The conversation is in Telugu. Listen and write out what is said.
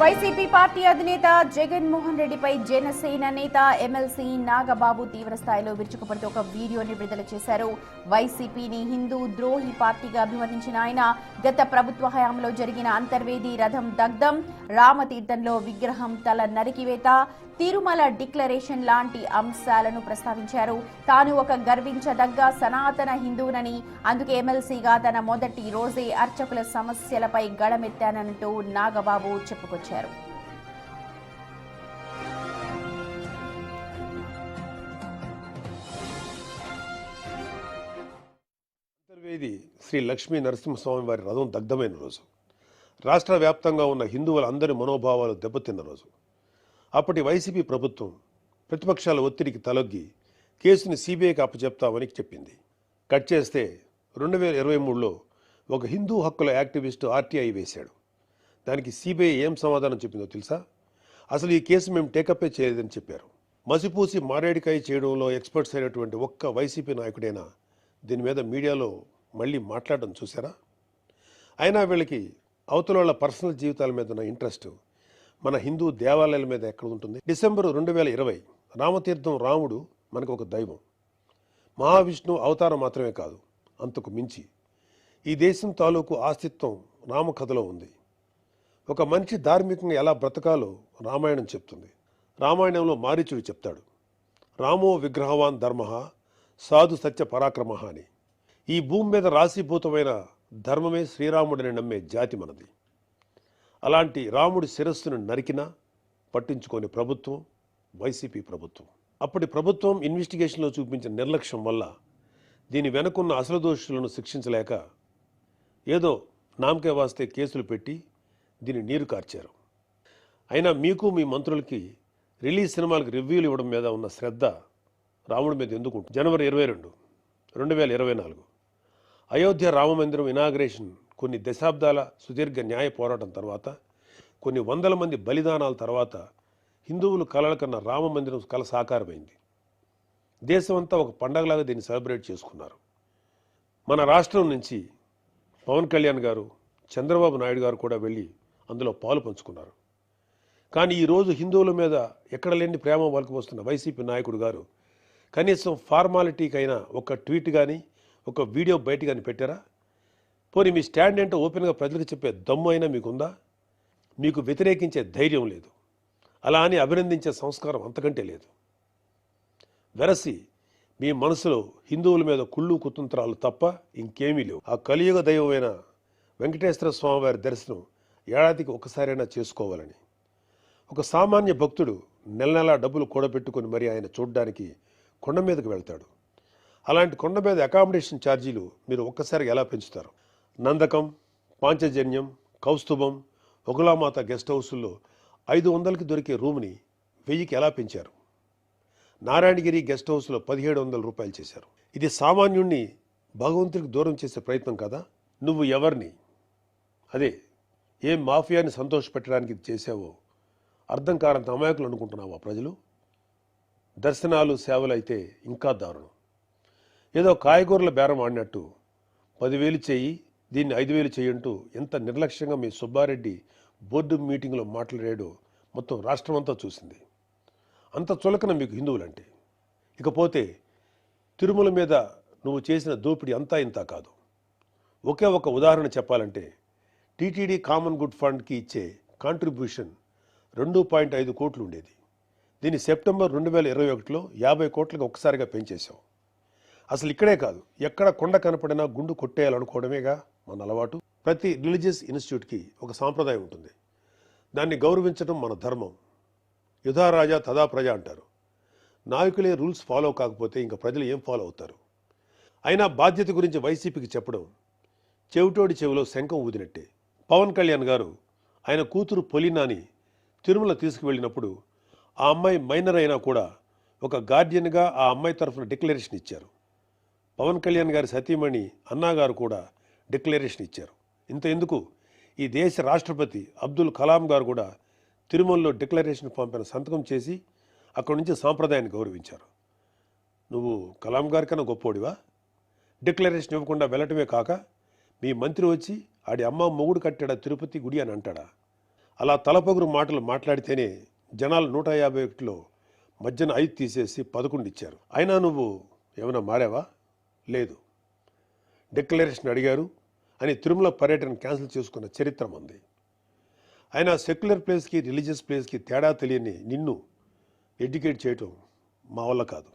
వైసీపీ పార్టీ అధినేత జగన్మోహన్ రెడ్డిపై జనసేన నేత ఎమ్మెల్సీ నాగబాబు తీవ్రస్థాయిలో విరుచుకుపడుతూ ఒక వీడియోని విడుదల చేశారు. వైసీపీని హిందూ ద్రోహి పార్టీగా అభివర్ణించిన ఆయన గత ప్రభుత్వ హయాంలో జరిగిన అంతర్వేది రథం దగ్ధం, రామతీర్థంలో విగ్రహం తల నరికివేత, తిరుమల డిక్లరేషన్ లాంటి అంశాలను ప్రస్తావించారు. తాను ఒక గర్వించదగ్గ సనాతన హిందువునని, అందుకే ఎమ్మెల్సీగా తన మొదటి రోజే అర్చకుల సమస్యలపై గళమెత్తానంటూ నాగబాబు చెప్పుకొచ్చారు. అంతర్వేది శ్రీ లక్ష్మీ నరసింహస్వామి వారి రథం దగ్ధమైన రోజు, రాష్ట్ర వ్యాప్తంగా ఉన్న హిందువులందరి మనోభావాలు దెబ్బతిన్న రోజు. అప్పటి వైసీపీ ప్రభుత్వం ప్రతిపక్షాల ఒత్తిడికి తలొగ్గి కేసుని సిబిఐకి అప్పచెప్తామని చెప్పింది. కట్ చేస్తే 2023లో ఒక హిందూ హక్కుల యాక్టివిస్టు ఆర్టీఐ వేశాడు. దానికి సిబిఐ ఏం సమాధానం చెప్పిందో తెలుసా? అసలు ఈ కేసు మేము టేకప్పే చేయలేదని చెప్పారు. మసిపూసి మారేడికాయ చేయడంలో ఎక్స్పర్ట్స్ అయినటువంటి ఒక్క వైసీపీ నాయకుడైనా దీని మీద మీడియాలో మళ్ళీ మాట్లాడడం చూసారా? అయినా వీళ్ళకి అవతల వాళ్ళ పర్సనల్ జీవితాల మీద ఉన్న ఇంట్రెస్ట్ మన హిందూ దేవాలయాల మీద ఎక్కడ ఉంటుంది? డిసెంబర్ 2020 రామతీర్థం రాముడు మనకు ఒక దైవం, మహావిష్ణువు అవతారం మాత్రమే కాదు, అంతకు మించి ఈ దేశం తాలూకు ఆస్తిత్వం రామకథలో ఉంది. ఒక మనిషి ధార్మికంగా ఎలా బ్రతకాలో రామాయణం చెప్తుంది. రామాయణంలో మారీచుడు చెప్తాడు, రామో విగ్రహవాన్ ధర్మ సాధు సత్య పరాక్రమ అని. ఈ భూమి మీద రాశీభూతమైన ధర్మమే శ్రీరాముడిని నమ్మే జాతి మనది. అలాంటి రాముడి శిరస్సును నరికినా పట్టించుకోని ప్రభుత్వం వైసీపీ ప్రభుత్వం. అప్పటి ప్రభుత్వం ఇన్వెస్టిగేషన్లో చూపించిన నిర్లక్ష్యం వల్ల దీని వెనుకున్న అసలు దోషులను శిక్షించలేక ఏదో నామకే వాస్తే కేసులు పెట్టి దీన్ని నీరు కార్చారు. అయినా మీకు మీ మంత్రులకి రిలీజ్ సినిమాలకు రివ్యూలు ఇవ్వడం మీద ఉన్న శ్రద్ధ రాముడి మీద ఎందుకు ఉంటుంది? జనవరి 22, 2024 అయోధ్య రామమందిరం ఇనాగ్రేషన్ కొన్ని దశాబ్దాల సుదీర్ఘ న్యాయ పోరాటం తర్వాత, కొన్ని వందల మంది బలిదానాల తర్వాత హిందువులు కలల కన్నా రామమందిరం కల సాకారమైంది. దేశమంతా ఒక పండగలాగా దీన్ని సెలబ్రేట్ చేసుకున్నారు. మన రాష్ట్రం నుంచి పవన్ కళ్యాణ్ గారు, చంద్రబాబు నాయుడు గారు కూడా వెళ్ళి అందులో పాలు పంచుకున్నారు. కానీ ఈరోజు హిందువుల మీద ఎక్కడ లేని ప్రేమ వలకపోస్తున్న వైసీపీ నాయకుడు గారు కనీసం ఫార్మాలిటీకైనా ఒక ట్వీట్ కానీ ఒక వీడియో బయట కానీ పెట్టారా? పోనీ మీ స్టాండ్ ఏంటో ఓపెన్గా ప్రజలకు చెప్పే దమ్ము అయినా మీకుందా? మీకు వ్యతిరేకించే ధైర్యం లేదు, అలా అని అభినందించే సంస్కారం అంతకంటే లేదు. వెరసి మీ మనసులో హిందువుల మీద కుళ్ళు కుతంత్రాలు తప్ప ఇంకేమీ లేవు. ఆ కలియుగ దైవమైన వెంకటేశ్వర స్వామివారి దర్శనం ఏడాదికి ఒకసారైనా చేసుకోవాలని ఒక సామాన్య భక్తుడు నెల నెలా డబ్బులు కూడబెట్టుకుని మరి ఆయన చూడడానికి కొండ మీదకు వెళ్తాడు. అలాంటి కొండ మీద అకామిడేషన్ ఛార్జీలు మీరు ఒక్కసారిగా ఎలా పెంచుతారు? నందకం, పాంచజన్యం, కౌస్తుభం, ఒకలామాత గెస్ట్ హౌసుల్లో 500కి దొరికే రూమ్ని 1000కి ఎలా పెంచారు? నారాయణగిరి గెస్ట్ హౌస్లో 1700 రూపాయలు చేశారు. ఇది సామాన్యుణ్ణి భగవంతుడికి దూరం చేసే ప్రయత్నం కదా? నువ్వు ఎవరిని, అదే ఏం మాఫియాని సంతోషపెట్టడానికి ఇది చేసావో అర్థం కారంత అమాయకులు అనుకుంటున్నావా ప్రజలు? దర్శనాలు సేవలు అయితే ఇంకా దారుణం. ఏదో కాయగూరల బేరం ఆడినట్టు 10,000 చెయ్యి, దీన్ని 5,000 చెయ్యంటూ ఎంత నిర్లక్ష్యంగా మీ సుబ్బారెడ్డి బోర్డు మీటింగ్లో మాట్లాడాడో మొత్తం రాష్ట్రం అంతా చూసింది. అంత చులకన మీకు హిందువులంటే. ఇకపోతే తిరుమల మీద నువ్వు చేసిన దోపిడీ అంతా ఇంత కాదు. ఒకే ఒక ఉదాహరణ చెప్పాలంటే టీటీడీ కామన్ గుడ్ ఫండ్కి ఇచ్చే కాంట్రిబ్యూషన్ 2.5 కోట్లు ఉండేది. దీన్ని సెప్టెంబర్ 2021లో 50 కోట్లకు ఒక్కసారిగా పెంచేశాం. అసలు ఇక్కడే కాదు, ఎక్కడ కొండ కనపడినా గుండు కొట్టేయాలనుకోవడమేగా మన అలవాటు. ప్రతి రిలీజియస్ ఇన్స్టిట్యూట్కి ఒక సాంప్రదాయం ఉంటుంది. దాన్ని గౌరవించడం మన ధర్మం. యుధా రాజా తదా ప్రజ అంటారు. నాయకులే రూల్స్ ఫాలో కాకపోతే ఇంకా ప్రజలు ఏం ఫాలో అవుతారు? అయినా బాధ్యత గురించి వైసీపీకి చెప్పడం చెవిటోడి చెవిలో శంఖం ఊదినట్టే. పవన్ కళ్యాణ్ గారు ఆయన కూతురు పొలినాని తిరుమల తీసుకువెళ్ళినప్పుడు ఆ అమ్మాయి మైనర్ అయినా కూడా ఒక గార్డియన్గా ఆ అమ్మాయి తరఫున డిక్లరేషన్ ఇచ్చారు. పవన్ కళ్యాణ్ గారి సతీమణి అన్నాగారు కూడా డిక్లరేషన్ ఇచ్చారు. ఇంత ఎందుకు, ఈ దేశ రాష్ట్రపతి అబ్దుల్ కలాం గారు కూడా తిరుమలలో డిక్లరేషన్ పంపిన సంతకం చేసి అక్కడి నుంచి సాంప్రదాయాన్ని గౌరవించారు. నువ్వు కలాం గారి కన్నా గొప్పోడివా? డిక్లరేషన్ ఇవ్వకుండా వెళ్ళటమే కాక మీ మంత్రి వచ్చి ఆడి అమ్మ మొగుడు కట్టాడా తిరుపతి గుడి అని అంటాడా? అలా తలపొగురు మాటలు మాట్లాడితేనే జనాలు 151లో మధ్యన 5 తీసేసి 11 ఇచ్చారు. అయినా నువ్వు ఏమైనా మారావా? లేదు. డిక్లరేషన్ అడిగారు అని తిరుమల పర్యటన క్యాన్సిల్ చేసుకున్న చరిత్ర మంది. అయినా సెక్యులర్ ప్లేస్కి రిలీజియస్ ప్లేస్కి తేడా తెలియని నిన్ను ఎడ్యుకేట్ చేయటం మా వల్ల కాదు.